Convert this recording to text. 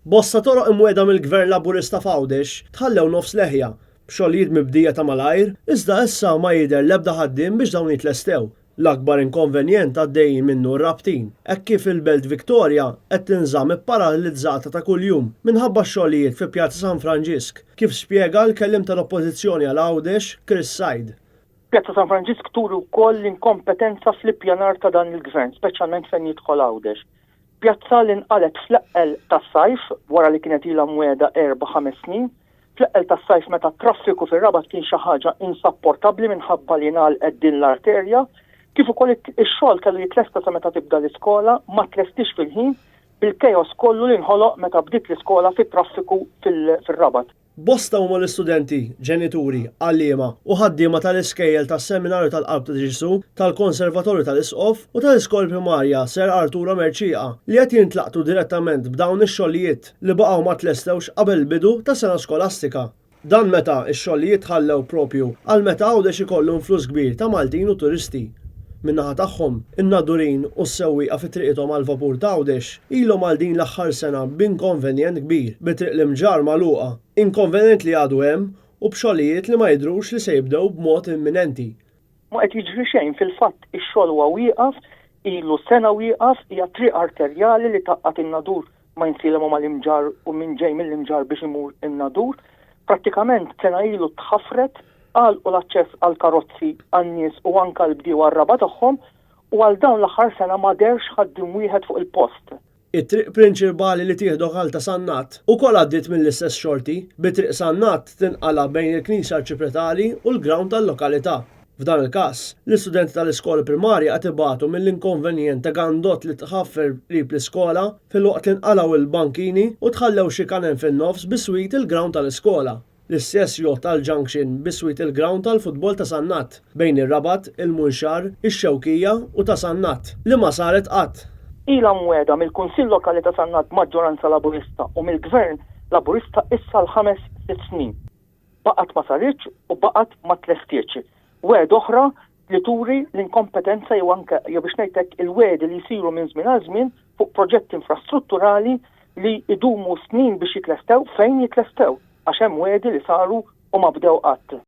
Bosta toroq imwiegħda mill-Gvern Laburista f'Għawdex tħallew nofs leħja b'xogħlijiet mibdija ta' malajr, iżda issa ma jidher l-ebda ħaddiem biex dawn jitlestew. L-akbar inkonvenjent għaddejjin minnu r-rabtin, hekk kif il-Belt Victoria qed tinżamm ipparalizzata ta' kuljum minħabba x-xogħlijiet fi Pjazza San Franġisk, kif spjega l-kellim tal-Oppożizzjoni għal Għawdex Chris Said. Pjazza San Franġisk turi wkoll l-inkompetenza fl-ippjanar ta' dan il-gvern, speċjalment fejn jidħol Għawdex. Pjazza li nqalet fl-eqqel tas-sajf wara li kienet ilha mwiegħda 4-5 snin, fl-eqqel tas-sajf meta traffiku fir-Rabat kien xi ħaġa insapportabbli minħabba li ngħalqet din l-arterja, kif ukoll ix-xogħol kellu jitlesta sa meta tibda l-iskola ma tlestix fil-ħin bil-kejos kollu li nħoloq meta bdiet l-iskola fit-traffiku fir-Rabat. Bosta huma l-istudenti, ġenituri, għalliema u ħaddiema tal-iskejjel tas-Seminarju tal-Qalb ta' Ġisu, tal-Konservatorju tal-Isqof u tal-Iskola Primarja Ser Arturo Merċieqa li qed jintlaqtu direttament b'dawn ix-xogħlijiet li baqgħu ma tlestewx qabel bidu ta' sena skolastika. Dan meta x-xogħlijiet ħallew propju għal meta Għawdex ikollu influss kbir ta' Maltin u turisti. Min-naħa tagħhom, in-nadurin u s-sewwieqa fi triqithom għal vapur ta' Għawdex ilhom għal din l-aħħar sena b'inkonvenjent kbir bi-triq l-imġar magħluqa, inkonvenient li għadu hemm u b'xogħlijiet li ma jidhrux li se jibdew b'mod imminenti. Ma qed jiġri xejn fil-fatt ix-xogħol huwa wieqaf, ilu sena wieqaf hija triq arterjali li taqqat in-nadur ma jinsilhom mal-imġar u min ġej mill-imġar biex imur in-nadur. Prattikament sena ilu tħaffret għal u l-aċċess għal karozzi għan-nies u anke l-bdiewa r-raba tagħhom u għal dawn l-aħħar sena ma derx ħaddiem wieħed fuq il-post. It-triq prinċipali li tieħdu ħalta Sannat ukoll għaddiet mill-istess xorti bi triq Sannat tinqala bejn il-Knisja Arċipretali u l-ground tal-lokalità. F'dan il-każ, l-istudenti tal-iskola primarja qed ibatu mill-inkonvenjent ta' gandot li tħaffer qrib l-iskola filwaqt li nqalgħu il-bankini u tħallew xi kanen fin-nofs biswit il-ground tal-iskola. L-istess jgħod tal-junction biswit il-ground tal-futbol ta' Sannat bejn ir-Rabat, il-Munxar, ix-Xewkija u ta' Sannat li ma saret qatt. Ilha mwiegħda mill-Kunsill Lokali ta' Sannat maġġoranza Laburista u mill-Gvern Laburista issa l-5-6 snin. Baqgħet ma saritx u baqgħet ma tlestitx. Wed oħra li turi l-inkompetenza jew anke jew biex ngħidlek il-wedi li jsiru minn żmien għal żmien fuq proġetti infrastrutturali li idumu snin biex jitlestew fejn jitlestew għax hemm wedi li saru u ma bdew qatt.